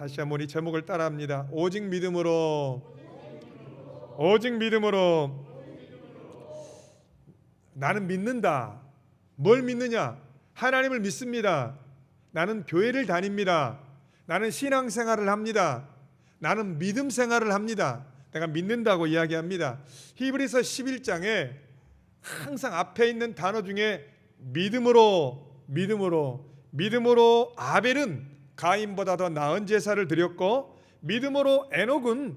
다시 한번 이 제목을 따라합니다. 오직 믿음으로, 오직 믿음으로. 나는 믿는다. 뭘 믿느냐? 하나님을 믿습니다. 나는 교회를 다닙니다. 나는 신앙생활을 합니다. 나는 믿음 생활을 합니다. 내가 믿는다고 이야기합니다. 히브리서 11장에 항상 앞에 있는 단어 중에 믿음으로, 믿음으로 아벨은 가인보다 더 나은 제사를 드렸고, 믿음으로 에녹은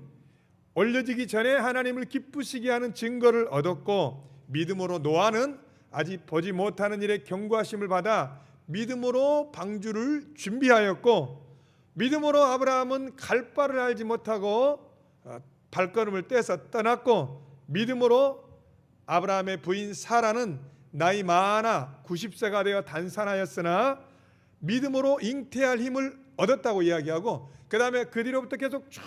올려지기 전에 하나님을 기쁘시게 하는 증거를 얻었고, 믿음으로 노아는 아직 보지 못하는 일에 경고하심을 받아 믿음으로 방주를 준비하였고, 믿음으로 아브라함은 갈 바를 알지 못하고 발걸음을 떼서 떠났고, 믿음으로 아브라함의 부인 사라는 나이 많아 90세가 되어 단산하였으나 믿음으로 잉태할 힘을 얻었다고 이야기하고, 그 다음에 그 뒤로부터 계속 쭉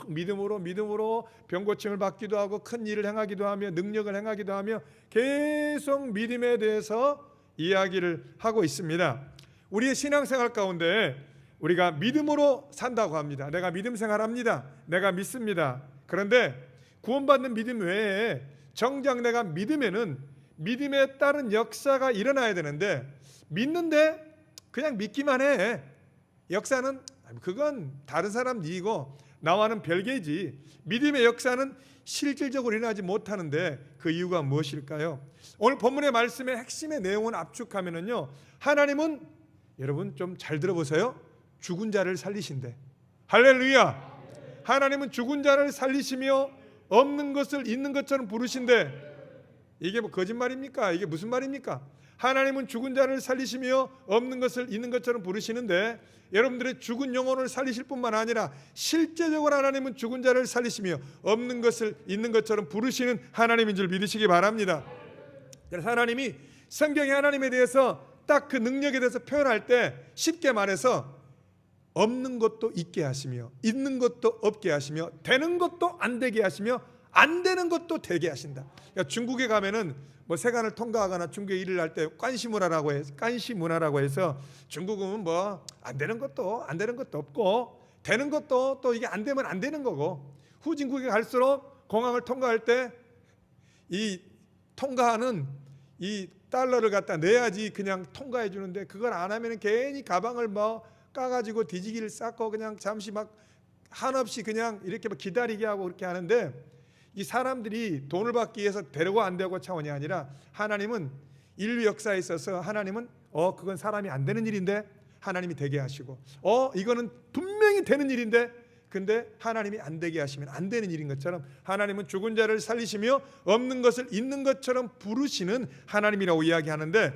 믿음으로 병고침을 받기도 하고 큰 일을 행하기도 하며 능력을 행하기도 하며 계속 믿음에 대해서 이야기를 하고 있습니다. 우리의 신앙생활 가운데 우리가 믿음으로 산다고 합니다. 내가 믿음 생활합니다. 내가 믿습니다. 그런데 구원받는 믿음 외에 정작 내가 믿으면은 믿음에 따른 역사가 일어나야 되는데, 믿는데 그냥 믿기만 해. 역사는 그건 다른 사람 일이고 나와는 별개지. 믿음의 역사는 실질적으로 일어나지 못하는데 그 이유가 무엇일까요? 오늘 본문의 말씀의 핵심의 내용을 압축하면은요, 하나님은, 여러분 좀 잘 들어보세요, 죽은 자를 살리신대. 할렐루야. 하나님은 죽은 자를 살리시며 없는 것을 있는 것처럼 부르신대. 이게 뭐 거짓말입니까? 이게 무슨 말입니까? 하나님은 죽은 자를 살리시며 없는 것을 있는 것처럼 부르시는데, 여러분들의 죽은 영혼을 살리실 뿐만 아니라 실제적으로 하나님은 죽은 자를 살리시며 없는 것을 있는 것처럼 부르시는 하나님인 줄 믿으시기 바랍니다. 그래서 하나님이 성경에 하나님에 대해서 딱 그 능력에 대해서 표현할 때 쉽게 말해서 없는 것도 있게 하시며 있는 것도 없게 하시며 되는 것도 안 되게 하시며 안 되는 것도 되게 하신다. 그러니까 중국에 가면은 뭐 세관을 통과하거나 중국에 일을 할 때 깐시문화라고 해서 중국은 뭐 안 되는 것도 없고 되는 것도 또 이게 안 되면 안 되는 거고, 후진국에 갈수록 공항을 통과할 때 이 통과하는 이 달러를 갖다 내야지 그냥 통과해 주는데, 그걸 안 하면은 괜히 가방을 뭐 까가지고 뒤지기를 쌓고 그냥 잠시 막 한없이 그냥 이렇게 막 기다리게 하고 그렇게 하는데, 이 사람들이 돈을 받기 위해서 되고 안 되고 차원이 아니라, 하나님은 인류 역사에 있어서 하나님은 그건 사람이 안 되는 일인데 하나님이 되게 하시고, 이거는 분명히 되는 일인데 근데 하나님이 안 되게 하시면 안 되는 일인 것처럼, 하나님은 죽은 자를 살리시며 없는 것을 있는 것처럼 부르시는 하나님이라고 이야기하는데,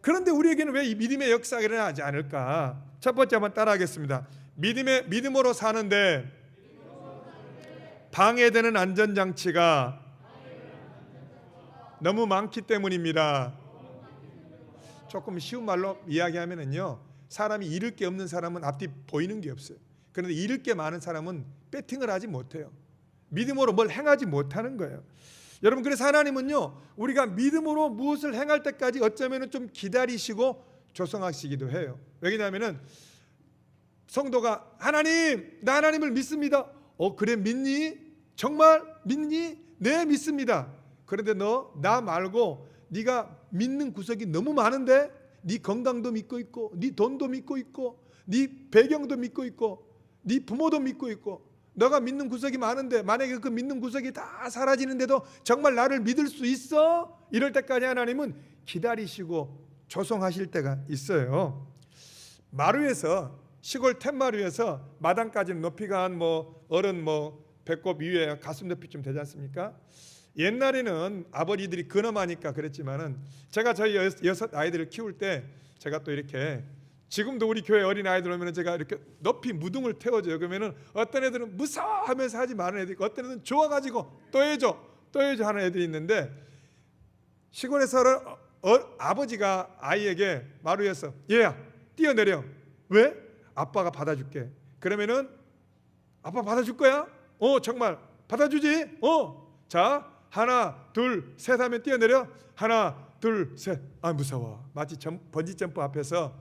그런데 우리에게는 왜 이 믿음의 역사가 일어나지 않을까? 첫 번째 한번 따라하겠습니다. 믿음으로 사는데 방해되는 안전장치가 너무 많기 때문입니다. 조금 쉬운 말로 이야기하면은요, 사람이 잃을 게 없는 사람은 앞뒤 보이는 게 없어요. 그런데 잃을 게 많은 사람은 배팅을 하지 못해요. 믿음으로 뭘 행하지 못하는 거예요. 여러분, 그래서 하나님은요, 우리가 믿음으로 무엇을 행할 때까지 어쩌면 좀 기다리시고 조성하시기도 해요. 왜냐하면은 성도가 하나님, 나 하나님을 믿습니다. 그래 믿니? 정말 믿니? 네, 믿습니다. 그런데 너 나 말고 네가 믿는 구석이 너무 많은데, 네 건강도 믿고 있고, 네 돈도 믿고 있고, 네 배경도 믿고 있고, 네 부모도 믿고 있고, 너가 믿는 구석이 많은데 만약에 그 믿는 구석이 다 사라지는데도 정말 나를 믿을 수 있어? 이럴 때까지 하나님은 기다리시고 조성하실 때가 있어요. 마루에서, 시골 툇마루에서 마당까지는 높이가 한 어른 배꼽 위에 가슴 높이쯤 되지 않습니까? 옛날에는 아버지들이 근엄하니까 그랬지만은, 제가 저희 6 아이들을 키울 때 제가 또 이렇게, 지금도 우리 교회 어린 아이들 오면은 제가 이렇게 높이 무등을 태워줘요. 그러면은 어떤 애들은 무서워하면서 하지 마는 애들이 있고, 어떤 애들은 좋아가지고 또 해줘 하는 애들이 있는데, 시골에서 아버지가 아이에게 마루에서 얘야 뛰어내려. 왜? 아빠가 받아줄게. 그러면은 아빠 받아줄 거야? 정말 받아주지? 자, 하나 둘 셋 하면 뛰어내려. 하나 둘 셋. 무서워. 마치 번지 점프 앞에서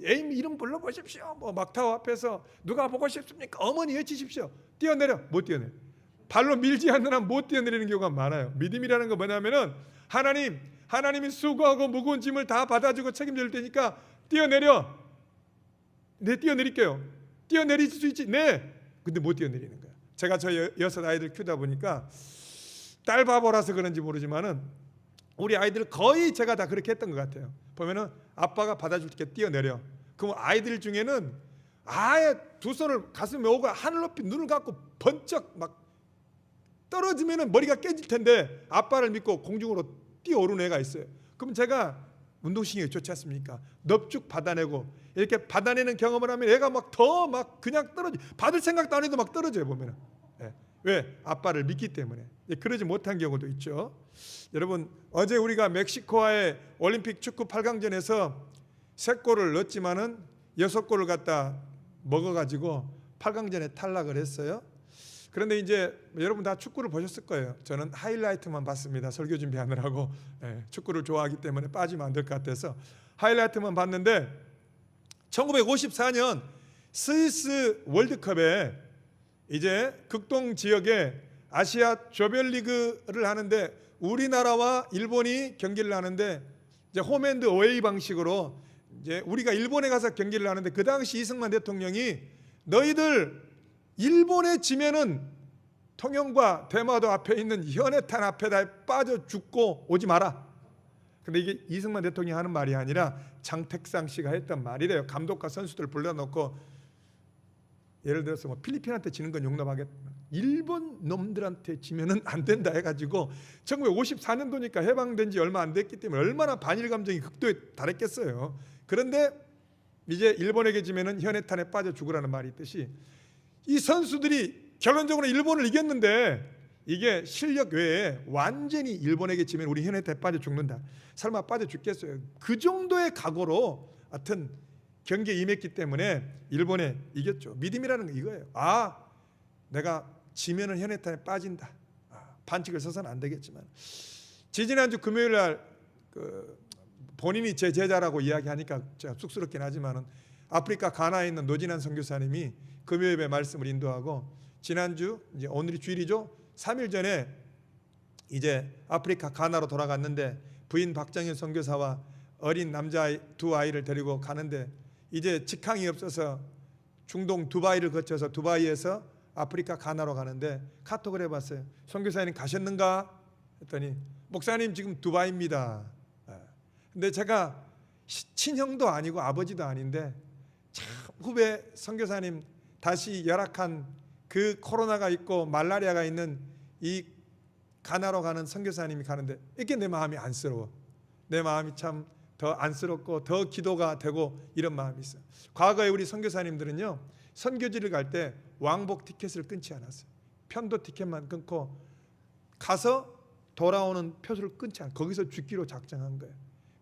에이미 이름 불러보십시오. 막타워 앞에서 누가 보고 싶습니까? 어머니 외치십시오. 뛰어내려. 못 뛰어내려. 발로 밀지 않는 한 못 뛰어내리는 경우가 많아요. 믿음이라는 거 뭐냐면은 하나님이 수고하고 무거운 짐을 다 받아주고 책임질 테니까 뛰어내려. 네, 뛰어내릴게요. 뛰어내릴 수 있지. 네. 근데 못 뛰어내리는 거야. 제가 저 6 아이들 키우다 보니까 딸 바보라서 그런지 모르지만은 우리 아이들 거의 제가 다 그렇게 했던 것 같아요. 보면은 아빠가 받아줄게 뛰어내려. 그럼 아이들 중에는 아예 두 손을 가슴에 오고 하늘 높이 눈을 감고 번쩍 막 떨어지면은 머리가 깨질 텐데 아빠를 믿고 공중으로 뛰어오르는 애가 있어요. 그럼 제가 운동신경이 좋지 않습니까? 넙죽 받아내고 이렇게 받아내는 경험을 하면 애가 막 더 막 그냥 떨어져. 받을 생각도 안 해도 막 떨어져요 보면은. 네. 왜? 아빠를 믿기 때문에. 그러지 못한 경우도 있죠. 여러분, 어제 우리가 멕시코와의 올림픽 축구 8강전에서 3골을 넣었지만은 6골을 갖다 먹어가지고 8강전에 탈락을 했어요. 그런데 이제 여러분 다 축구를 보셨을 거예요. 저는 하이라이트만 봤습니다. 설교 준비하느라고. 축구를 좋아하기 때문에 빠지면 안 될 것 같아서 하이라이트만 봤는데 1954년 스위스 월드컵에 이제 극동 지역에 아시아 조별리그를 하는데 우리나라와 일본이 경기를 하는데 이제 홈앤드 어웨이 방식으로 이제 우리가 일본에 가서 경기를 하는데 그 당시 이승만 대통령이 너희들 일본에 지면은 통영과 대마도 앞에 있는 현해탄 앞에다 빠져 죽고 오지 마라. 근데 이게 이승만 대통령이 하는 말이 아니라 장택상 씨가 했던 말이래요. 감독과 선수들 불러놓고 예를 들어서 필리핀한테 지는 건 용납하겠다. 일본 놈들한테 지면은 안 된다 해가지고 1954년도니까 해방된 지 얼마 안 됐기 때문에 얼마나 반일 감정이 극도에 달했겠어요. 그런데 이제 일본에게 지면은 현해탄에 빠져 죽으라는 말이 있듯이 이 선수들이 결론적으로 일본을 이겼는데 이게 실력 외에 완전히 일본에게 지면 우리 현해탄에 빠져 죽는다. 설마 빠져 죽겠어요? 그 정도의 각오로 하여튼 경기에 임했기 때문에 일본에 이겼죠. 믿음이라는 건 이거예요. 내가 지면은 현해탄에 빠진다. 반칙을 서서는 안 되겠지만 지지난주 금요일 날 본인이 제 제자라고 이야기하니까 제가 쑥스럽긴 하지만은 아프리카 가나에 있는 노진한 선교사님이 금요일에 말씀을 인도하고 지난주 이제 오늘이 주일이죠. 3일 전에 이제 아프리카 가나로 돌아갔는데 부인 박정현 선교사와 어린 남자아이 2아이를 데리고 가는데 이제 직항이 없어서 중동 두바이를 거쳐서 두바이에서 아프리카 가나로 가는데 카톡을 해봤어요. 선교사님 가셨는가? 했더니 목사님 지금 두바이입니다. 근데 제가 친형도 아니고 아버지도 아닌데 참 후배 선교사님 다시 열악한 그 코로나가 있고 말라리아가 있는 이 가나로 가는 선교사님이 가는데 이게 내 마음이 안쓰러워. 내 마음이 참 더 안쓰럽고 더 기도가 되고 이런 마음이 있어요. 과거에 우리 선교사님들은요 선교지를 갈 때 왕복 티켓을 끊지 않았어요. 편도 티켓만 끊고 가서 돌아오는 표를 끊지 않고 거기서 죽기로 작정한 거예요.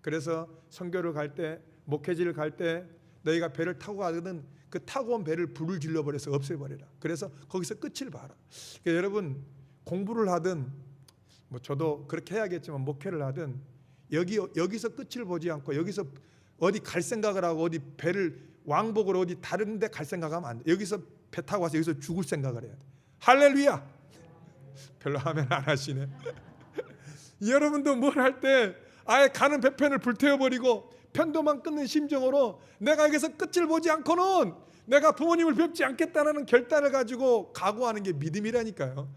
그래서 선교를 갈 때 목회지를 갈 때 너희가 배를 타고 가거든 그 타고 온 배를 불을 질러버려서 없애버려라. 그래서 거기서 끝을 봐라. 그러니까 여러분 공부를 하든 저도 그렇게 해야겠지만 목회를 하든 여기서 끝을 보지 않고 여기서 어디 갈 생각을 하고 어디 배를 왕복으로 어디 다른 데 갈 생각하면 안 돼. 여기서 배 타고 와서 여기서 죽을 생각을 해야 돼. 할렐루야. 별로 하면 안 하시네. 여러분도 뭘 할 때 아예 가는 배편을 불태워버리고 편도만 끊는 심정으로 내가 여기서 끝을 보지 않고는 내가 부모님을 뵙지 않겠다는 결단을 가지고 각오하는 게 믿음이라니까요.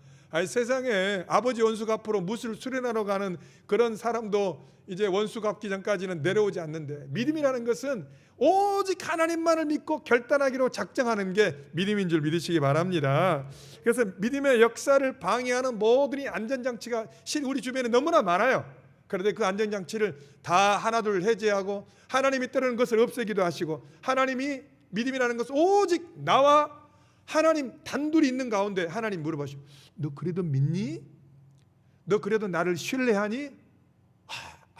세상에 아버지 원수 갚으러 무술 수련하러 가는 그런 사람도 이제 원수 갚기 전까지는 내려오지 않는데 믿음이라는 것은 오직 하나님만을 믿고 결단하기로 작정하는 게 믿음인 줄 믿으시기 바랍니다. 그래서 믿음의 역사를 방해하는 모든 안전장치가 우리 주변에 너무나 많아요. 그런데 그 안전장치를 다 하나둘 해제하고 하나님이 따르는 것을 없애기도 하시고 하나님이 믿음이라는 것은 오직 나와 하나님 단둘이 있는 가운데 하나님 물어보시고 너 그래도 믿니? 너 그래도 나를 신뢰하니?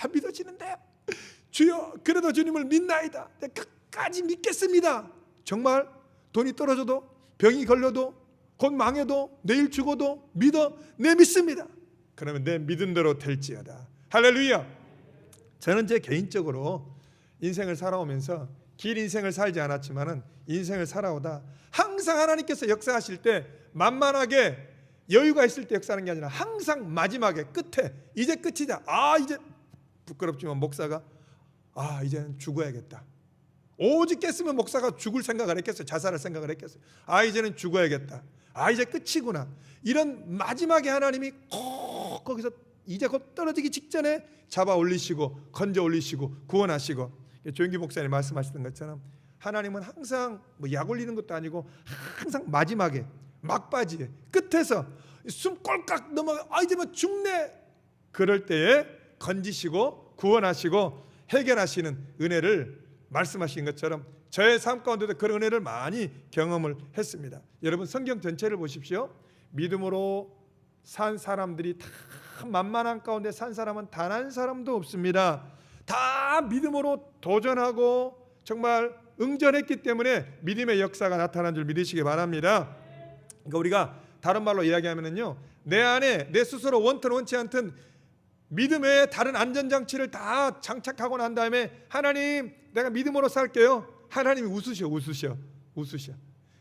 안 믿어지는데 주여 그래도 주님을 믿나이다. 내가 끝까지 믿겠습니다. 정말 돈이 떨어져도 병이 걸려도 곧 망해도 내일 죽어도 믿어 내 믿습니다. 그러면 내 믿은 대로 될지어다. 할렐루야. 저는 제 개인적으로 인생을 살아오면서 긴 인생을 살지 않았지만은 인생을 살아오다 항상 하나님께서 역사하실 때 만만하게 여유가 있을 때 역사하는 게 아니라 항상 마지막에 끝에 이제 끝이다. 이제 부끄럽지만 목사가 이제는 죽어야겠다. 오직 깼으면 목사가 죽을 생각을 했겠어요. 자살할 생각을 했겠어요. 이제는 죽어야겠다. 이제 끝이구나. 이런 마지막에 하나님이 꼭 거기서 이제 곧 떨어지기 직전에 잡아 올리시고 건져 올리시고 구원하시고, 조영기 목사님 말씀하시던 것처럼 하나님은 항상 약 올리는 것도 아니고 항상 마지막에 막바지에 끝에서 숨 꼴깍 넘어가 이제 죽네, 그럴 때에 건지시고 구원하시고 해결하시는 은혜를 말씀하신 것처럼 저의 삶 가운데도 그런 은혜를 많이 경험을 했습니다. 여러분 성경 전체를 보십시오. 믿음으로 산 사람들이 다 만만한 가운데 산 사람은 단 한 사람도 없습니다. 다 믿음으로 도전하고 정말 응전했기 때문에 믿음의 역사가 나타난 줄 믿으시기 바랍니다. 그러니까 우리가 다른 말로 이야기하면은요, 내 안에 내 스스로 원튼 원치 않든 믿음의 다른 안전장치를 다 장착하고 난 다음에 하나님 내가 믿음으로 살게요. 하나님이 웃으셔.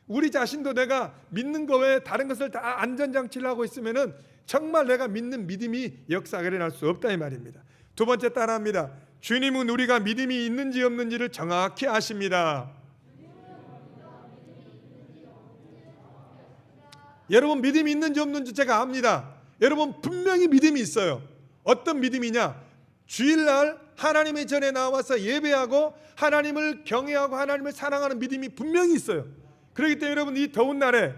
우리 자신도 내가 믿는 거 외에 다른 것을 다 안전장치를 하고 있으면은 정말 내가 믿는 믿음이 역사가 일어날 수 없다 이 말입니다. 두 번째 따라합니다. 주님은 우리가 믿음이 있는지 없는지를 정확히 아십니다. 여러분 믿음이 있는지 없는지 제가 압니다. 여러분 분명히 믿음이 있어요. 어떤 믿음이냐? 주일날 하나님의 전에 나와서 예배하고 하나님을 경외하고 하나님을 사랑하는 믿음이 분명히 있어요. 그렇기 때문에 여러분 이 더운 날에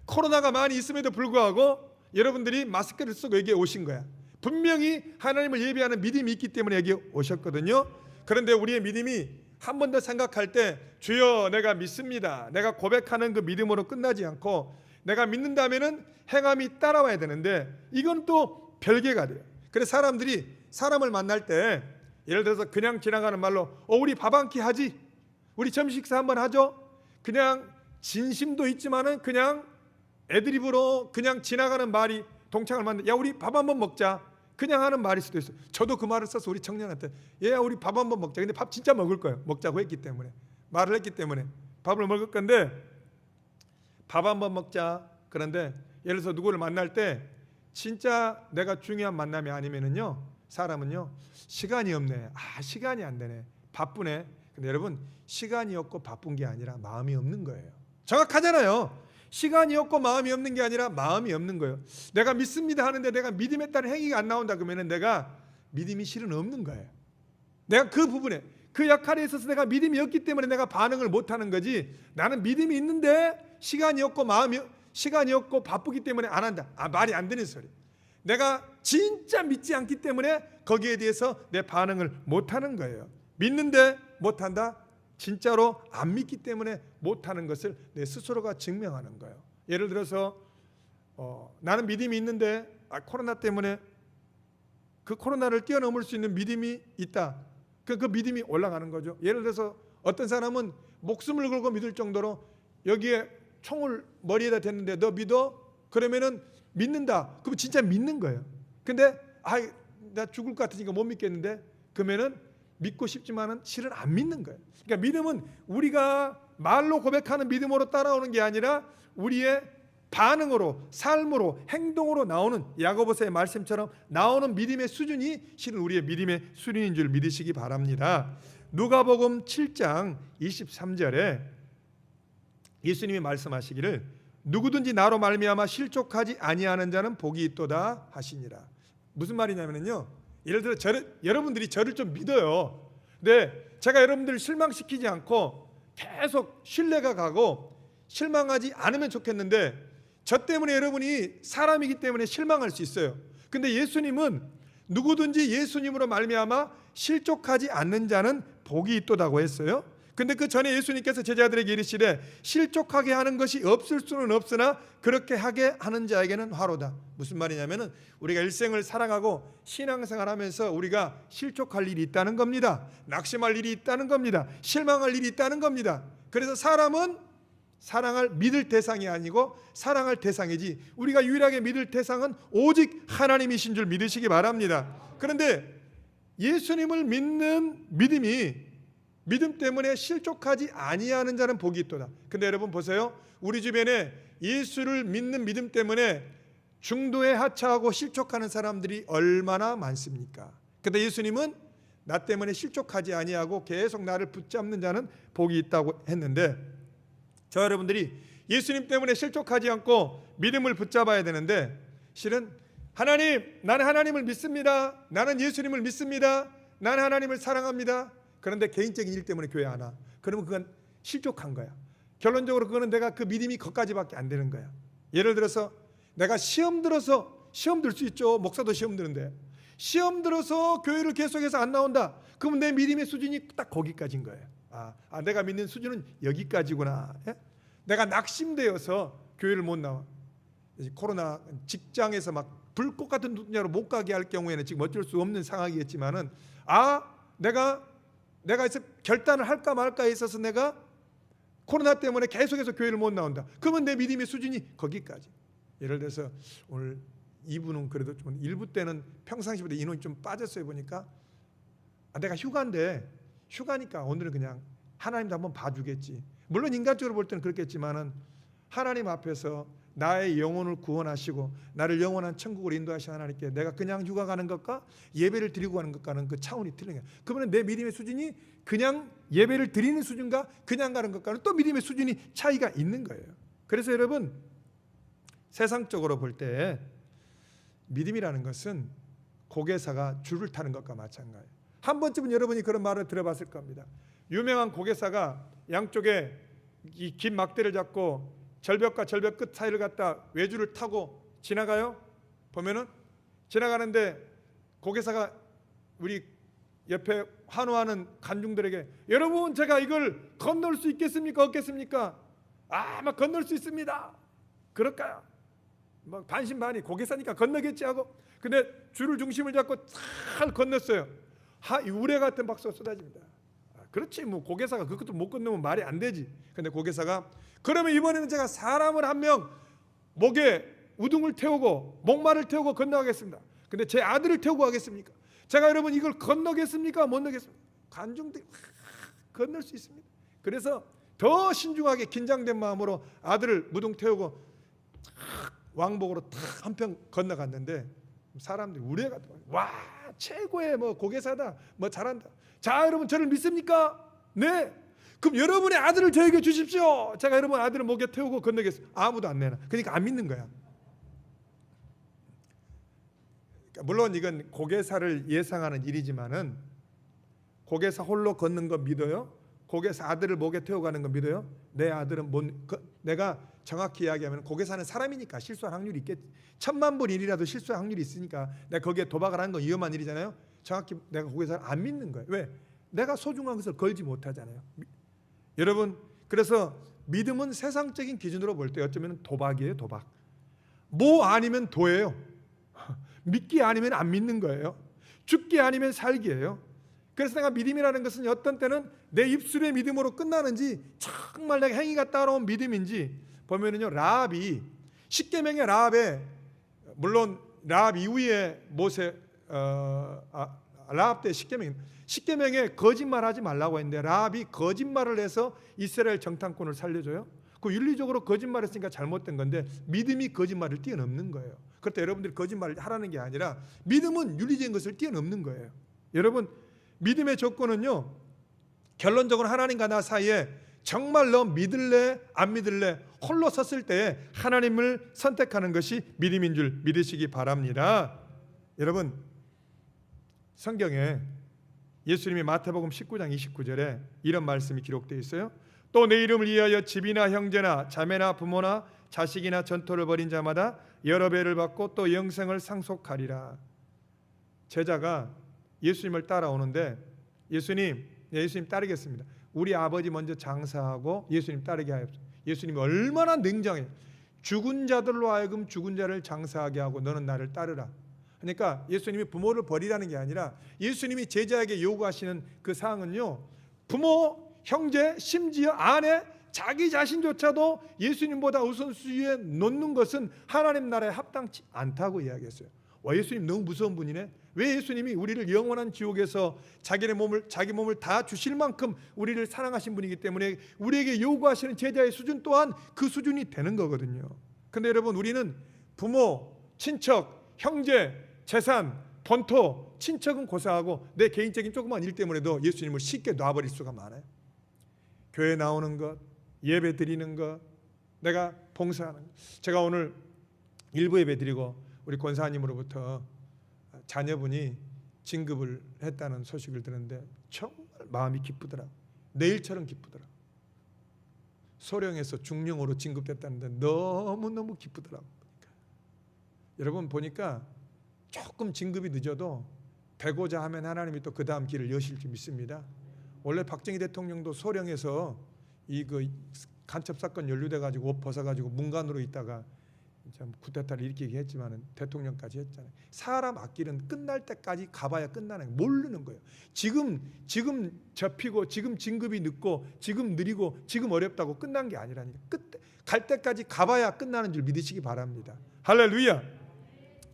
코로나가 많이 있음에도 불구하고 여러분들이 마스크를 쓰고 여기에 오신 거야. 분명히 하나님을 예배하는 믿음이 있기 때문에 여기 오셨거든요. 그런데 우리의 믿음이 한 번 더 생각할 때 주여 내가 믿습니다, 내가 고백하는 그 믿음으로 끝나지 않고 내가 믿는다면은 행함이 따라와야 되는데 이건 또 별개가 돼요. 그래서 사람들이 사람을 만날 때 예를 들어서 그냥 지나가는 말로 우리 밥 한 끼 하지, 우리 점심 식사 한번 하죠. 그냥 진심도 있지만은 그냥 애드립으로 그냥 지나가는 말이 동창을 만나 야 우리 밥 한번 먹자, 그냥 하는 말일 수도 있어요. 저도 그 말을 써서 우리 청년한테 얘야 우리 밥 한번 먹자. 근데 밥 진짜 먹을 거예요. 먹자고 했기 때문에, 말을 했기 때문에 밥을 먹을 건데 밥 한번 먹자. 그런데 예를 들어서 누구를 만날 때 진짜 내가 중요한 만남이 아니면은요, 사람은요 시간이 없네, 시간이 안 되네, 바쁘네. 근데 여러분 시간이 없고 바쁜 게 아니라 마음이 없는 거예요. 정확하잖아요. 시간이 없고 마음이 없는 게 아니라 마음이 없는 거예요. 내가 믿습니다 하는데 내가 믿음에 따른 행위가 안 나온다 그러면 내가 믿음이 실은 없는 거예요. 내가 그 부분에 그 역할에 있어서 내가 믿음이 없기 때문에 내가 반응을 못하는 거지, 나는 믿음이 있는데 시간이 없고 바쁘기 때문에 안 한다, 말이 안 되는 소리. 내가 진짜 믿지 않기 때문에 거기에 대해서 내 반응을 못하는 거예요. 믿는데 못한다? 진짜로 안 믿기 때문에 못하는 것을 내 스스로가 증명하는 거예요. 예를 들어서 나는 믿음이 있는데 코로나 때문에 그 코로나를 뛰어넘을 수 있는 믿음이 있다. 그 믿음이 올라가는 거죠. 예를 들어서 어떤 사람은 목숨을 걸고 믿을 정도로 여기에 총을 머리에다 댔는데 너 믿어? 그러면은 믿는다. 그럼 진짜 믿는 거예요. 근데 나 죽을 것 같으니까 못 믿겠는데 그러면은 믿고 싶지만은 실은 안 믿는 거예요. 그러니까 믿음은 우리가 말로 고백하는 믿음으로 따라오는 게 아니라 우리의 반응으로, 삶으로, 행동으로 나오는, 야고보서의 말씀처럼 나오는 믿음의 수준이 실은 우리의 믿음의 수준인 줄 믿으시기 바랍니다. 누가복음 7장 23절에 예수님이 말씀하시기를 누구든지 나로 말미암아 실족하지 아니하는 자는 복이 있도다 하시니라. 무슨 말이냐면요, 예를 들어 여러분들이 저를 좀 믿어요. 근데 제가 여러분들을 실망시키지 않고 계속 신뢰가 가고 실망하지 않으면 좋겠는데 저 때문에 여러분이 사람이기 때문에 실망할 수 있어요. 근데 예수님은 누구든지 예수님으로 말미암아 실족하지 않는 자는 복이 있도다고 했어요. 근데 그 전에 예수님께서 제자들에게 이르시되 실족하게 하는 것이 없을 수는 없으나 그렇게 하게 하는 자에게는 화로다. 무슨 말이냐면은 우리가 일생을 살아가고 신앙생활하면서 우리가 실족할 일이 있다는 겁니다. 낙심할 일이 있다는 겁니다. 실망할 일이 있다는 겁니다. 그래서 사람은 사랑을 믿을 대상이 아니고 사랑할 대상이지, 우리가 유일하게 믿을 대상은 오직 하나님이신 줄 믿으시기 바랍니다. 그런데 예수님을 믿는 믿음이 믿음 때문에 실족하지 아니하는 자는 복이 있도다. 근데 여러분 보세요. 우리 주변에 예수를 믿는 믿음 때문에 중도에 하차하고 실족하는 사람들이 얼마나 많습니까? 근데 예수님은 나 때문에 실족하지 아니하고 계속 나를 붙잡는 자는 복이 있다고 했는데, 저 여러분들이 예수님 때문에 실족하지 않고 믿음을 붙잡아야 되는데, 실은 하나님, 나는 하나님을 믿습니다. 나는 예수님을 믿습니다. 나는 하나님을 사랑합니다. 그런데 개인적인 일 때문에 교회 안 와. 그러면 그건 실족한 거야. 결론적으로 그거는 내가 그 믿음이 거기까지밖에 안 되는 거야. 예를 들어서 내가 시험 들 수 있죠. 목사도 시험 드는데 시험 들어서 교회를 계속해서 안 나온다. 그러면 내 믿음의 수준이 딱 거기까지인 거예요. 내가 믿는 수준은 여기까지구나. 예? 내가 낙심되어서 교회를 못 나와. 코로나 직장에서 막 불꽃 같은 눈으로 못 가게 할 경우에는 지금 어쩔 수 없는 상황이겠지만은 내가 결단을 할까 말까에 있어서 내가 코로나 때문에 계속해서 교회를 못 나온다. 그러면 내 믿음의 수준이 거기까지. 예를 들어서 오늘 2부는 그래도 좀 1부 때는 평상시보다 인원이 좀 빠졌어요. 보니까 내가 휴가니까 오늘은 그냥 하나님도 한번 봐주겠지. 물론 인간적으로 볼 때는 그렇겠지만은 하나님 앞에서 나의 영혼을 구원하시고 나를 영원한 천국으로 인도하신 하나님께 내가 그냥 휴가 가는 것과 예배를 드리고 가는 것과는 그 차원이 틀린 거야. 그러면 내 믿음의 수준이 그냥 예배를 드리는 수준과 그냥 가는 것과는 또 믿음의 수준이 차이가 있는 거예요. 그래서 여러분, 세상적으로 볼 때 믿음이라는 것은 고개사가 줄을 타는 것과 마찬가지예요. 한 번쯤은 여러분이 그런 말을 들어봤을 겁니다. 유명한 고개사가 양쪽에 이 긴 막대를 잡고 절벽과 절벽 끝 사이를 갖다 외줄을 타고 지나가요. 보면은 지나가는데 고개사가 우리 옆에 환호하는 관중들에게, 여러분 제가 이걸 건널 수 있겠습니까? 없겠습니까? 막 건널 수 있습니다. 그럴까요? 막 반신반의, 고개사니까 건너겠지 하고, 근데 줄을 중심을 잡고 잘 건넜어요. 우레 같은 박수가 쏟아집니다. 그렇지, 뭐 고개사가 그것도 못 건너면 말이 안 되지. 근데 고개사가, 그러면 이번에는 제가 사람을 한 명 목에 우등을 태우고 목마를 태우고 건너가겠습니다. 근데 제 아들을 태우고 가겠습니까? 제가 여러분 이걸 건너겠습니까? 못 넘겠습니까? 관중들이 건널 수 있습니다. 그래서 더 신중하게 긴장된 마음으로 아들을 무등 태우고 왕복으로 탁 한편 건너갔는데 사람들이 우레가 와 최고의 뭐 고개사다, 뭐 잘한다. 자, 여러분 저를 믿습니까? 네. 그럼 여러분의 아들을 저에게 주십시오. 제가 여러분 아들을 목에 태우고 건너겠습니다. 아무도 안 내놔. 그러니까 안 믿는 거야. 그러니까 물론 이건 고개사를 예상하는 일이지만은, 고개사 홀로 걷는 거 믿어요? 고개사 아들을 목에 태워가는 거 믿어요? 내 아들은 내가 정확히 이야기하면 고개사는 사람이니까 실수할 확률이 있겠지. 1000만 분 1이라도 실수할 확률이 있으니까 내가 거기에 도박을 하는 건 위험한 일이잖아요. 정확히 내가 고개사를 안 믿는 거예요. 왜? 내가 소중한 것을 걸지 못하잖아요. 여러분, 그래서 믿음은 세상적인 기준으로 볼 때 어쩌면 도박이에요. 도박. 뭐 아니면 도예요. 믿기 아니면 안 믿는 거예요. 죽기 아니면 살기예요. 그래서 내가 믿음이라는 것은 어떤 때는 내 입술의 믿음으로 끝나는지 정말 내가 행위가 따라온 믿음인지 보면은요, 라합이 십계명의 라합에, 물론 라합 이후에 모세 라합 때 십계명에 거짓말하지 말라고 했는데 라합이 거짓말을 해서 이스라엘 정탐꾼을 살려줘요. 그 윤리적으로 거짓말했으니까 잘못된 건데 믿음이 거짓말을 뛰어넘는 거예요. 그렇다 여러분들이 거짓말을 하라는 게 아니라 믿음은 윤리적인 것을 뛰어넘는 거예요. 여러분, 믿음의 조건은요, 결론적으로 하나님과 나 사이에 정말 너 믿을래 안 믿을래 홀로 섰을 때 하나님을 선택하는 것이 믿음인 줄 믿으시기 바랍니다. 여러분, 성경에 예수님이 마태복음 19장 29절에 이런 말씀이 기록되어 있어요. 또 내 이름을 위하여 집이나 형제나 자매나 부모나 자식이나 전토를 벌인 자마다 여러 배를 받고 또 영생을 상속하리라. 제자가 예수님을 따라오는데 예수님 따르겠습니다. 우리 아버지 먼저 장사하고 예수님 따르게 하옵소서. 예수님이 얼마나 냉정해요. 죽은 자들로 하여금 죽은 자를 장사하게 하고 너는 나를 따르라. 그러니까 예수님이 부모를 버리라는 게 아니라 예수님이 제자에게 요구하시는 그 사항은요, 부모, 형제, 심지어 아내, 자기 자신조차도 예수님보다 우선순위에 놓는 것은 하나님 나라에 합당치 않다고 이야기했어요. 와, 예수님 너무 무서운 분이네. 왜 예수님이 우리를 영원한 지옥에서 자기 몸을 다 주실 만큼 우리를 사랑하신 분이기 때문에 우리에게 요구하시는 제자의 수준 또한 그 수준이 되는 거거든요. 근데 여러분, 우리는 부모, 친척, 형제, 재산, 본토, 친척은 고사하고 내 개인적인 조그만 일 때문에도 예수님을 쉽게 놔버릴 수가 많아요. 교회 나오는 것, 예배 드리는 것, 내가 봉사하는 것. 제가 오늘 일부 예배 드리고 우리 권사님으로부터 자녀분이 진급을 했다는 소식을 들었는데 정말 마음이 기쁘더라고요. 내일처럼 기쁘더라고요. 소령에서 중령으로 진급됐다는데 너무너무 기쁘더라고요. 여러분 보니까 조금 진급이 늦어도 되고자 하면 하나님이 또 그 다음 길을 여실 줄 믿습니다. 원래 박정희 대통령도 소령에서 그 간첩 사건 연루돼 가지고 옷 벗어 가지고 문관으로 있다가 참 쿠데타를 일으키게 했지만은 대통령까지 했잖아요. 사람 앞길은 끝날 때까지 가봐야 끝나는 거예요. 모르는 거예요. 지금 접히고 지금 진급이 늦고 지금 느리고 지금 어렵다고 끝난 게 아니라니까. 갈 때까지 가봐야 끝나는 줄 믿으시기 바랍니다. 할렐루야.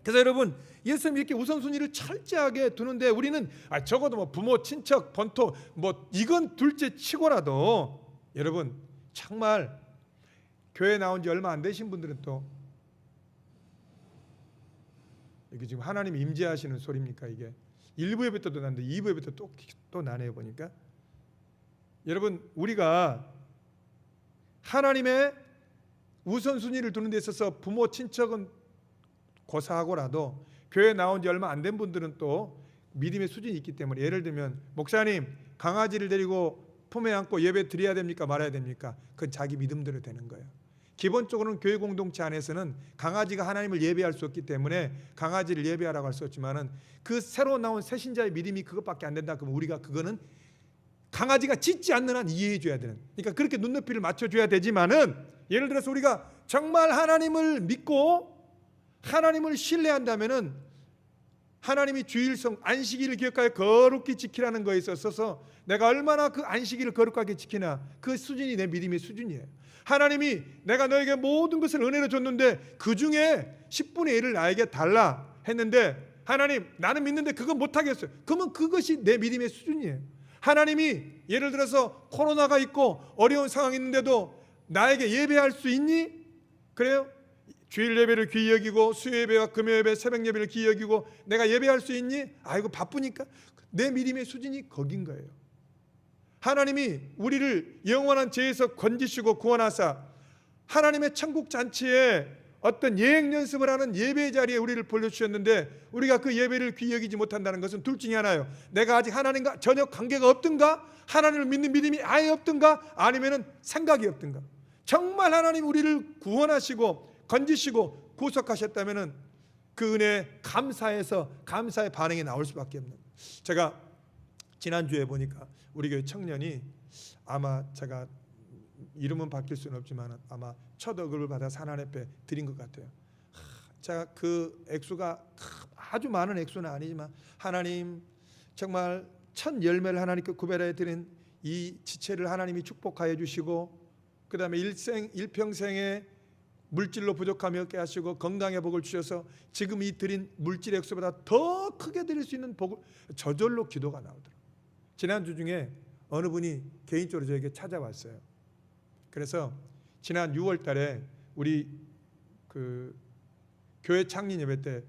그래서 여러분, 예수님 이렇게 우선순위를 철저하게 두는데 우리는 적어도 뭐 부모, 친척, 본토 뭐 이건 둘째 치고라도 여러분 정말 교회 나온 지 얼마 안 되신 분들은 또 이게 지금 하나님이 임재하시는 소리입니까? 이게 1부 예배 때도 나는데 2부 예배 때 또 나네요 보니까. 여러분, 우리가 하나님의 우선순위를 두는 데 있어서 부모, 친척은 고사하고라도 교회 나온 지 얼마 안 된 분들은 또 믿음의 수준이 있기 때문에, 예를 들면 목사님 강아지를 데리고 품에 안고 예배 드려야 됩니까? 말아야 됩니까? 그건 자기 믿음대로 되는 거예요. 기본적으로는 교회 공동체 안에서는 강아지가 하나님을 예배할 수 없기 때문에 강아지를 예배하라고 할 수 없지만은 그 새로 나온 새 신자의 믿음이 그것밖에 안 된다 그러면 우리가 그거는 강아지가 짖지 않는 한 이해해 줘야 되는, 그러니까 그렇게 눈높이를 맞춰 줘야 되지만은, 예를 들어서 우리가 정말 하나님을 믿고 하나님을 신뢰한다면은 하나님이 주일성 안식일을 기억하여 거룩히 지키라는 거에 있어서 내가 얼마나 그 안식일을 거룩하게 지키나, 그 수준이 내 믿음의 수준이에요. 하나님이 내가 너에게 모든 것을 은혜로 줬는데 그 중에 10분의 1을 나에게 달라 했는데 하나님 나는 믿는데 그거 못하겠어요. 그러면 그것이 내 믿음의 수준이에요. 하나님이 예를 들어서 코로나가 있고 어려운 상황이 있는데도 나에게 예배할 수 있니? 그래요? 주일 예배를 귀히 여기고 수요 예배와 금요 예배, 새벽 예배를 귀히 여기고 내가 예배할 수 있니? 아이고 바쁘니까. 내 믿음의 수준이 거긴 거예요. 하나님이 우리를 영원한 죄에서 건지시고 구원하사 하나님의 천국 잔치에 어떤 예행 연습을 하는 예배 자리에 우리를 불러주셨는데 우리가 그 예배를 귀히 여기지 못한다는 것은 둘 중에 하나예요. 내가 아직 하나님과 전혀 관계가 없든가, 하나님을 믿는 믿음이 아예 없든가, 아니면은 생각이 없든가. 정말 하나님 우리를 구원하시고 건지시고 구속하셨다면은 그 은혜에 감사해서 감사의 반응이 나올 수밖에 없는 거예요. 제가 지난주에 보니까 우리 교회 청년이, 아마 제가 이름은 바뀔 수는 없지만 아마 첫 억울을 받아서 하나님 앞에 드린 것 같아요. 제가 그 액수가 아주 많은 액수는 아니지만 하나님 정말 첫 열매를 하나님께 구별해 드린 이 지체를 하나님이 축복하여 주시고, 그 다음에 일평생에 물질로 부족함이 없게 하시고 건강의 복을 주셔서 지금 이 드린 물질 액수보다 더 크게 드릴 수 있는 복을, 저절로 기도가 나오더라고요. 지난주 중에 어느 분이 개인적으로 저에게 찾아왔어요. 그래서 지난 6월 달에 우리 그 교회 창립 예배 때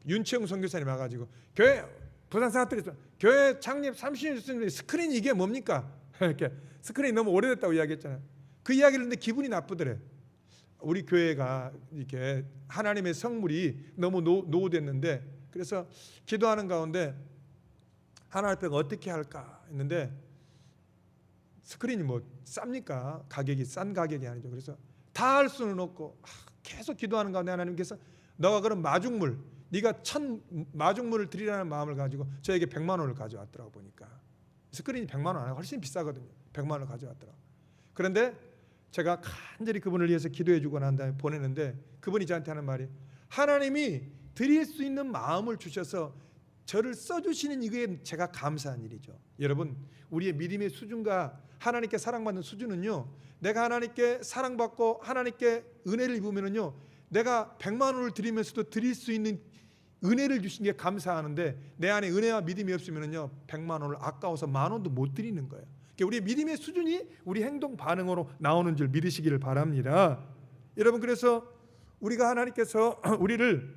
윤치영 선교사님 와가지고 교회 부산 사람들이 교회 창립 30년 됐는데 스크린 이게 뭡니까? 이렇게 스크린이 너무 오래됐다고 이야기했잖아요. 그 이야기를 했는데 기분이 나쁘더래. 우리 교회가 이렇게 하나님의 성물이 너무 노후됐는데, 그래서 기도하는 가운데 하나님 앞에 어떻게 할까 했는데 스크린이 뭐 쌉니까? 가격이 싼 가격이 아니죠. 그래서 다 할 수는 없고 계속 기도하는 가운데 하나님께서 너가 그런 마중물, 네가 천 마중물을 드리라는 마음을 가지고 저에게 100만 원을 가져왔더라고. 보니까 스크린이 100만 원 아니고 훨씬 비싸거든요. 100만 원을 가져왔더라고. 그런데 제가 간절히 그분을 위해서 기도해 주고 난 다음에 보내는데 그분이 저한테 하는 말이, 하나님이 드릴 수 있는 마음을 주셔서 저를 써주시는 이거에 제가 감사한 일이죠. 여러분, 우리의 믿음의 수준과 하나님께 사랑받는 수준은요, 내가 하나님께 사랑받고 하나님께 은혜를 입으면은요, 내가 100만 원을 드리면서도 드릴 수 있는 은혜를 주신 게 감사하는데 내 안에 은혜와 믿음이 없으면요 100만 원을 아까워서 10,000원도 못 드리는 거예요. 우리 믿음의 수준이 우리 행동 반응으로 나오는 줄 믿으시기를 바랍니다. 여러분, 그래서 우리가 하나님께서 우리를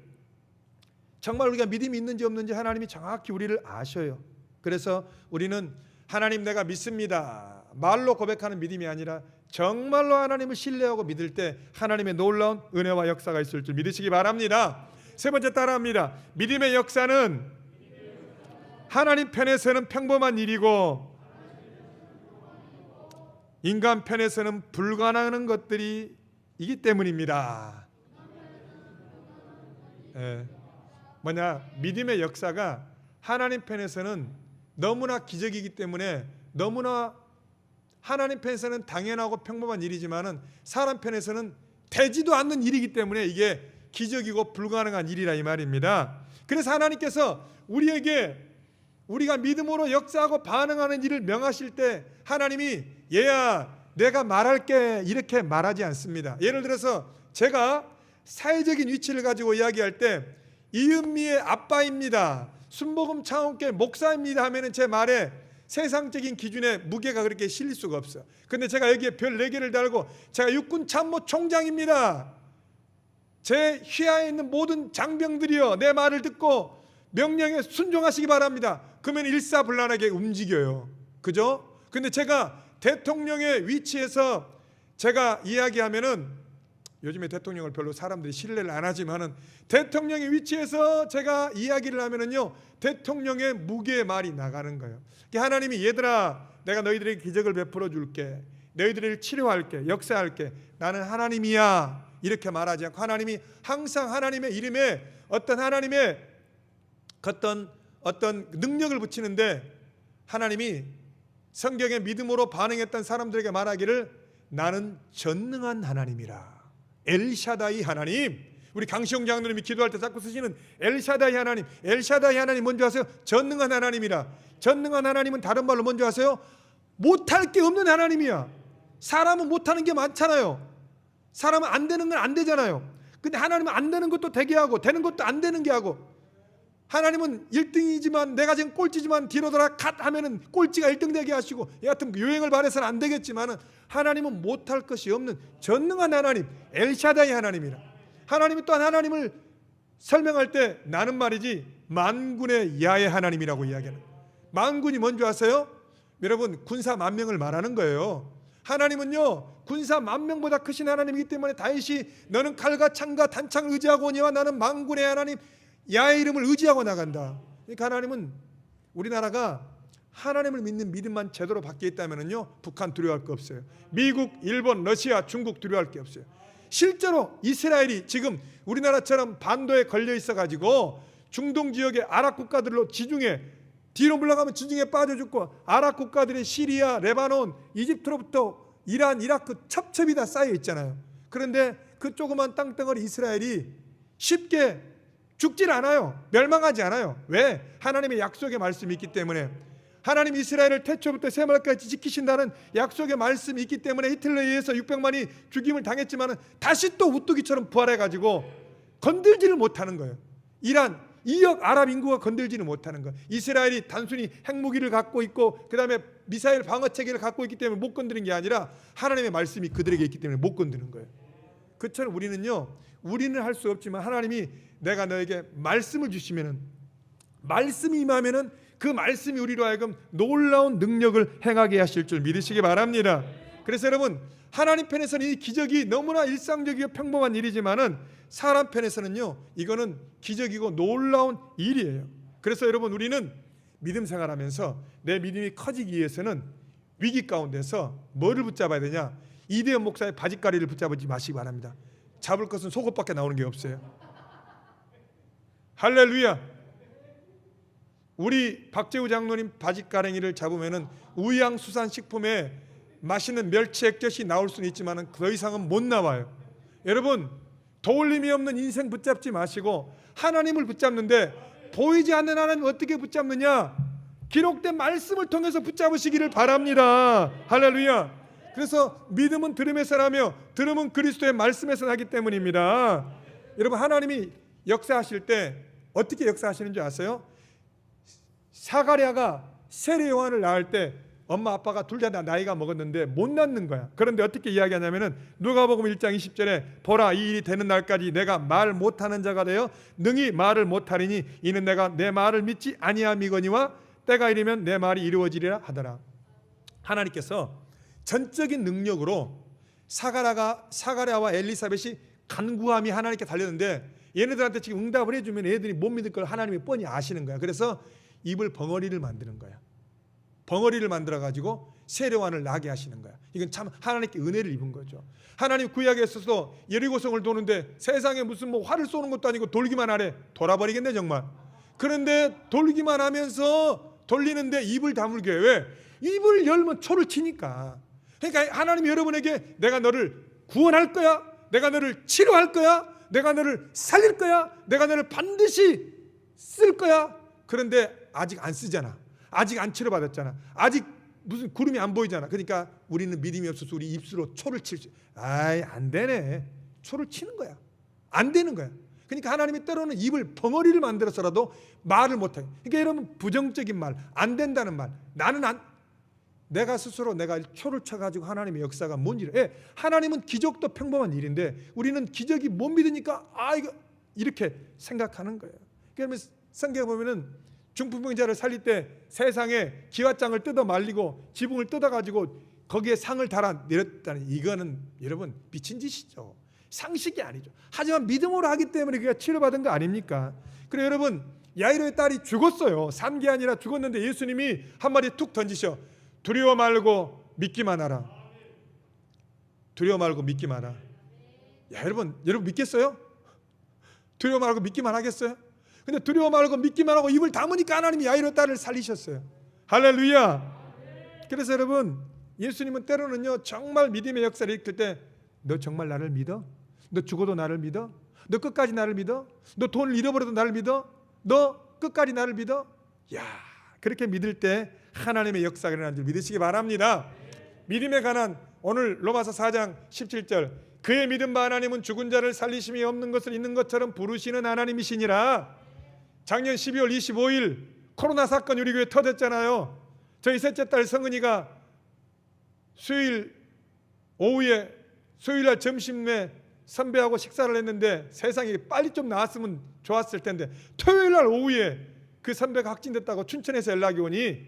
정말 우리가 믿음이 있는지 없는지 하나님이 정확히 우리를 아셔요. 그래서 우리는 하나님 내가 믿습니다 말로 고백하는 믿음이 아니라 정말로 하나님을 신뢰하고 믿을 때 하나님의 놀라운 은혜와 역사가 있을 줄 믿으시기 바랍니다. 세 번째 따라합니다. 믿음의 역사는 하나님 편에서는 평범한 일이고 인간 편에서는 불가능한 것들이 이기 때문입니다. 믿음의 역사가 하나님 편에서는 너무나 기적이기 때문에 너무나 하나님 편에서는 당연하고 평범한 일이지만은 사람 편에서는 되지도 않는 일이기 때문에 이게 기적이고 불가능한 일이라 이 말입니다. 그래서 하나님께서 우리에게 우리가 믿음으로 역사하고 반응하는 일을 명하실 때 하나님이 얘야 내가 말할게 이렇게 말하지 않습니다. 예를 들어서 제가 사회적인 위치를 가지고 이야기할 때 이은미의 아빠입니다, 순복음 창원교회 목사입니다 하면은 제 말에 세상적인 기준에 무게가 그렇게 실릴 수가 없어. 근데 제가 여기에 별 4개를 달고 제가 육군 참모 총장입니다, 제 휘하에 있는 모든 장병들이여 내 말을 듣고 명령에 순종하시기 바랍니다, 그러면 일사불란하게 움직여요. 그죠? 근데 제가 대통령의 위치에서 제가 이야기하면은 요즘에 대통령을 별로 사람들이 신뢰를 안 하지만은 대통령의 위치에서 제가 이야기를 하면은요 대통령의 무게의 말이 나가는 거예요. 하나님이 얘들아 내가 너희들에게 기적을 베풀어 줄게, 너희들을 치료할게, 역사할게, 나는 하나님이야 이렇게 말하지 않고 하나님이 항상 하나님의 이름에 어떤 하나님의 어떤 능력을 붙이는데 하나님이 성경에 믿음으로 반응했던 사람들에게 말하기를 나는 전능한 하나님이라, 엘샤다이 하나님. 우리 강시용 장로님이 기도할 때 자꾸 쓰시는 엘샤다이 하나님. 엘샤다이 하나님 뭔지 아세요? 전능한 하나님이라. 전능한 하나님은 다른 말로 뭔지 아세요? 못할 게 없는 하나님이야. 사람은 못하는 게 많잖아요. 사람은 안 되는 건 안 되잖아요. 근데 하나님은 안 되는 것도 되게 하고 되는 것도 안 되는 게 하고, 하나님은 1등이지만 내가 지금 꼴찌지만 뒤로 돌아 갓 하면은 꼴찌가 1등 되게 하시고, 여하튼 요행을 바래서는 안 되겠지만은 하나님은 못할 것이 없는 전능한 하나님, 엘샤다이 하나님이라. 하나님이 또한 하나님을 설명할 때 나는 말이지 만군의 야의 하나님이라고 이야기하는. 만군이 뭔지 아세요? 여러분 군사 10,000명을 말하는 거예요. 하나님은요 군사 10,000명보다 크신 하나님이기 때문에 다윗이 너는 칼과 창과 단창을 의지하고 오니와 나는 만군의 하나님 야의 이름을 의지하고 나간다. 그러니까 하나님은, 우리나라가 하나님을 믿는 믿음만 제대로 바뀌어 있다면요 북한 두려워할 거 없어요. 미국, 일본, 러시아, 중국 두려워할 게 없어요. 실제로 이스라엘이 지금 우리나라처럼 반도에 걸려 있어 가지고 중동 지역의 아랍 국가들로 지중해 뒤로 물러가면 지중해 빠져 죽고, 아랍 국가들의 시리아, 레바논, 이집트로부터 이란, 이라크 첩첩이 다 쌓여 있잖아요. 그런데 그 조그만 땅덩어리 이스라엘이 쉽게 죽질 않아요. 멸망하지 않아요. 왜? 하나님의 약속의 말씀이 있기 때문에. 하나님 이스라엘을 태초부터 세말까지 지키신다는 약속의 말씀이 있기 때문에 히틀러에 의해서 600만이 죽임을 당했지만 다시 또 우뚜기처럼 부활해가지고 건들지를 못하는 거예요. 이란 2억 아랍 인구가 건들지는 못하는 거예요. 이스라엘이 단순히 핵무기를 갖고 있고 그 다음에 미사일 방어체계를 갖고 있기 때문에 못 건드는 게 아니라 하나님의 말씀이 그들에게 있기 때문에 못 건드는 거예요. 그처럼 우리는 할 수 없지만 하나님이 내가 너에게 말씀을 주시면은, 말씀이 임하면은 그 말씀이 우리로 하여금 놀라운 능력을 행하게 하실 줄 믿으시기 바랍니다. 그래서 여러분 하나님 편에서는 이 기적이 너무나 일상적이고 평범한 일이지만은 사람 편에서는요 이거는 기적이고 놀라운 일이에요. 그래서 여러분 우리는 믿음 생활하면서 내 믿음이 커지기 위해서는 위기 가운데서 뭐를 붙잡아야 되냐? 이대현 목사의 바짓가리를 붙잡지 마시기 바랍니다. 잡을 것은 속옷밖에 나오는 게 없어요. 할렐루야. 우리 박재우 장로님 바짓가랭이를 잡으면은 우양수산식품에 맛있는 멸치 액젓이 나올 수는 있지만 더 이상은 못 나와요. 여러분 도울림이 없는 인생 붙잡지 마시고 하나님을 붙잡는데, 보이지 않는 하나님 어떻게 붙잡느냐? 기록된 말씀을 통해서 붙잡으시기를 바랍니다. 할렐루야. 그래서 믿음은 들음에서 나며 들음은 그리스도의 말씀에서 나기 때문입니다. 여러분 하나님이 역사하실 때 어떻게 역사하시는 줄 아세요? 사가랴가 세례 요한을 낳을 때 엄마 아빠가 둘 다 나이가 먹었는데 못 낳는 거야. 그런데 어떻게 이야기하냐면은 누가복음 1장 20절에 보라 이 일이 되는 날까지 내가 말 못하는 자가 되어 능히 말을 못하리니 이는 내가 내 말을 믿지 아니함이거니와 때가 이르면 내 말이 이루어지리라 하더라. 하나님께서 전적인 능력으로 사가랴와 엘리사벳이 간구함이 하나님께 달렸는데 얘네들한테 지금 응답을 해주면 얘들이 못 믿을 걸 하나님이 뻔히 아시는 거야. 그래서 입을 벙어리를 만드는 거야. 벙어리를 만들어가지고 세례요한을 나게 하시는 거야. 이건 참 하나님께 은혜를 입은 거죠. 하나님 구약에 있어서 여리고성을 도는데 세상에 무슨 뭐 활을 쏘는 것도 아니고 돌기만 하래. 돌아버리겠네 정말. 그런데 돌기만 하면서 돌리는데 입을 다물게. 왜? 입을 열면 초를 치니까. 그러니까 하나님이 여러분에게 내가 너를 구원할 거야, 내가 너를 치료할 거야, 내가 너를 살릴 거야, 내가 너를 반드시 쓸 거야. 그런데 아직 안 쓰잖아. 아직 안 치료받았잖아. 아직 무슨 구름이 안 보이잖아. 그러니까 우리는 믿음이 없어서 우리 입술로 초를 칠 수. 아이 안 되네. 초를 치는 거야. 안 되는 거야. 그러니까 하나님이 때로는 입을 벙어리를 만들어서라도 말을 못하게. 그러니까 여러분 부정적인 말, 안 된다는 말, 나는 안, 내가 스스로 내가 초를 쳐가지고 하나님의 역사가 뭔지를. 예, 하나님은 기적도 평범한 일인데 우리는 기적이 못 믿으니까 이거 이렇게 생각하는 거예요. 그러면 성경에 보면은 중풍병자를 살릴 때 세상에 기와장을 뜯어 말리고 지붕을 뜯어가지고 거기에 상을 달아 내렸다는, 이거는 여러분 미친 짓이죠. 상식이 아니죠. 하지만 믿음으로 하기 때문에 그가 치료받은 거 아닙니까? 그래 여러분, 야이로의 딸이 죽었어요. 산 게 아니라 죽었는데 예수님이 한마디 툭 던지셔. 두려워 말고 믿기만 하라. 두려워 말고 믿기만 하라. 야 여러분 믿겠어요? 두려워 말고 믿기만 하겠어요? 근데 두려워 말고 믿기만 하고 입을 다무니까 하나님이 야이로 딸을 살리셨어요. 할렐루야. 그래서 여러분 예수님은 때로는요 정말 믿음의 역사를 일으킬 때 너 정말 나를 믿어? 너 죽어도 나를 믿어? 너 끝까지 나를 믿어? 너 돈을 잃어버려도 나를 믿어? 너 끝까지 나를 믿어? 야 그렇게 믿을 때 하나님의 역사가 일어나는 줄 믿으시기 바랍니다. 믿음에 관한 오늘 로마서 4장 17절 그의 믿음 바 하나님은 죽은 자를 살리심이 없는 것을 있는 것처럼 부르시는 하나님이시니라. 작년 12월 25일 코로나 사건이 우리 교회에 터졌잖아요. 저희 셋째 딸 성은이가 수요일 오후에 수요일날 점심에 선배하고 식사를 했는데 세상에 빨리 좀 나왔으면 좋았을 텐데 토요일날 오후에 그 선배가 확진됐다고 춘천에서 연락이 오니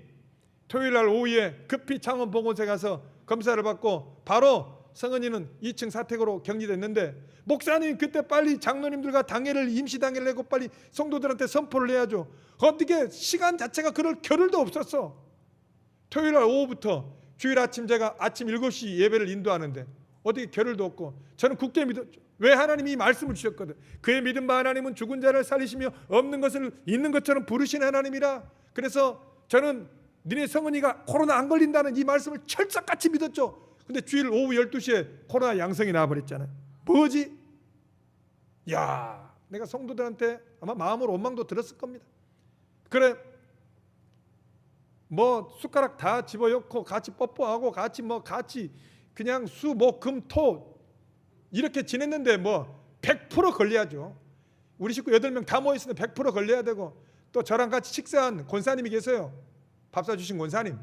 토요일날 오후에 급히 창원보건소에 가서 검사를 받고 바로 성은이는 2층 사택으로 격리됐는데 목사님 그때 빨리 장로님들과 당회를 임시당회를 내고 빨리 성도들한테 선포를 해야죠. 어떻게 시간 자체가 그럴 겨를도 없었어. 토요일날 오후부터 주일 아침 제가 아침 7시 예배를 인도하는데 어떻게 겨를도 없고 저는 굳게 믿었죠. 왜? 하나님이 이 말씀을 주셨거든. 그의 믿음 바 하나님은 죽은 자를 살리시며 없는 것을 있는 것처럼 부르신 하나님이라. 그래서 저는 니네 성은이가 코로나 안 걸린다는 이 말씀을 철석같이 믿었죠. 근데 주일 오후 12시에 코로나 양성이 나와버렸잖아요. 뭐지? 야, 내가 성도들한테 아마 마음으로 원망도 들었을 겁니다. 그래 뭐 숟가락 다 집어넣고 같이 뽀뽀하고 같이 그냥 수, 목, 금, 토 이렇게 지냈는데 뭐 100% 걸려야죠. 우리 식구 8명 다 모였으면 100% 걸려야 되고 또 저랑 같이 식사한 권사님이 계세요. 밥 사주신 권사님.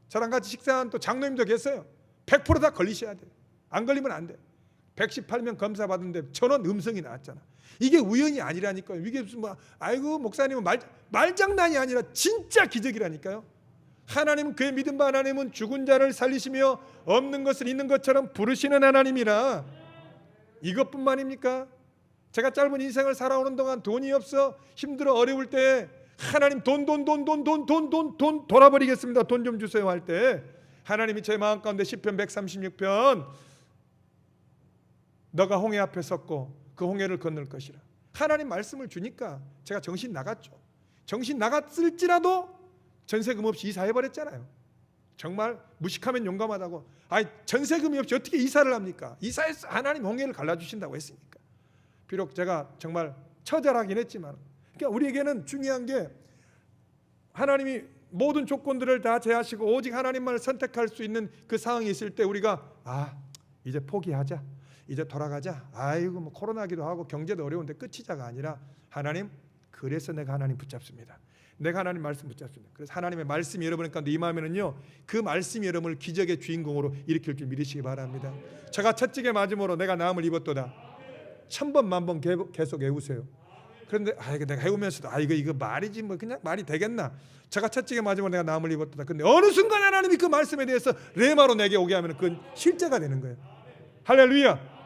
저랑 같이 식사한 또 장로님도 계세요. 100% 다 걸리셔야 돼요. 안 걸리면 안 돼. 118명 검사 받은데 전원 음성이 나왔잖아. 이게 우연이 아니라니까요. 이게 무슨 아이고 목사님은 말장난이 아니라 진짜 기적이라니까요. 하나님은 그의 믿음 바 하나님은 죽은 자를 살리시며 없는 것을 있는 것처럼 부르시는 하나님이라. 이것뿐만입니까? 제가 짧은 인생을 살아오는 동안 돈이 없어 힘들어 어려울 때 하나님 돈 돌아버리겠습니다. 돈 좀 주세요 할 때 하나님이 제 마음 가운데 시편 136편 너가 홍해 앞에 섰고 그 홍해를 건널 것이라. 하나님 말씀을 주니까 제가 정신 나갔죠. 정신 나갔을지라도 전세금 없이 이사해버렸잖아요. 정말 무식하면 용감하다고. 전세금이 없이 어떻게 이사를 합니까? 이사해서 하나님 홍해를 갈라주신다고 했으니까. 비록 제가 정말 처절하긴 했지만 그러니까 우리에게는 중요한 게 하나님이 모든 조건들을 다 제하시고 오직 하나님만을 선택할 수 있는 그 상황이 있을 때 우리가 이제 포기하자, 이제 돌아가자, 아이고 뭐 코로나기도 하고 경제도 어려운데 끝이자가 아니라 하나님 그래서 내가 하나님 붙잡습니다. 내가 하나님 말씀 붙잡습니다. 그래서 하나님의 말씀이 여러분 가운데 임하면은요, 그 말씀이 여러분을 기적의 주인공으로 일으킬 줄 믿으시기 바랍니다. 저가 채찍에 맞음으로 내가 나음을 입었도다. 1000번 만번 계속 외우세요. 그런데 이거 내가 해오면서도 이거 말이지 뭐 그냥 말이 되겠나? 저가 채찍에 맞으면 내가 나음을 입었다. 근데 어느 순간 하나님이 그 말씀에 대해서 레마로 내게 오게 하면 그건 실제가 되는 거예요. 할렐루야.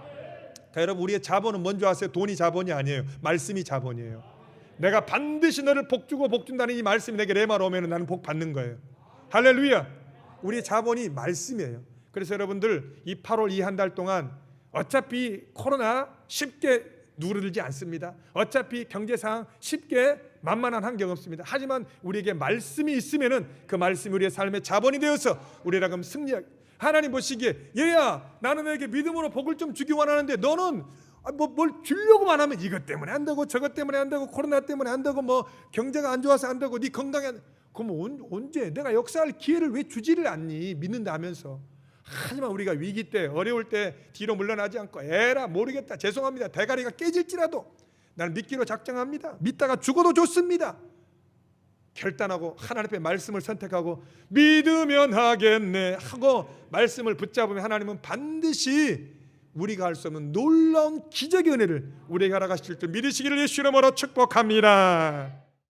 여러분, 우리의 자본은 뭔지 아세요? 돈이 자본이 아니에요. 말씀이 자본이에요. 내가 반드시 너를 복주고 복준다는 이 말씀이 내게 레마로 오면 나는 복 받는 거예요. 할렐루야. 우리의 자본이 말씀이에요. 그래서 여러분들 이 8월 이 한 달 동안 어차피 코로나 쉽게 누르지 않습니다. 어차피 경제상 쉽게 만만한 환경 없습니다. 하지만 우리에게 말씀이 있으면은 그 말씀이 우리의 삶의 자본이 되어서 우리라고 승리하게. 하나님 보시기에 얘야, 나는 너에게 믿음으로 복을 좀 주기 원하는데 너는 뭘 주려고만 하면 이것 때문에 안 되고 저것 때문에 안 되고 코로나 때문에 안 되고 뭐 경제가 안 좋아서 안 되고 네 건강이 안. 그럼 언제 내가 역사할 기회를 왜 주지를 않니? 믿는다 하면서. 하지만 우리가 위기 때 어려울 때 뒤로 물러나지 않고 에라 모르겠다 죄송합니다 대가리가 깨질지라도 나는 믿기로 작정합니다. 믿다가 죽어도 좋습니다. 결단하고 하나님 앞에 말씀을 선택하고 믿으면 하겠네 하고 말씀을 붙잡으면 하나님은 반드시 우리가 할 수 없는 놀라운 기적의 은혜를 우리에게 알아가실 줄 믿으시기를 예수 이름으로 축복합니다.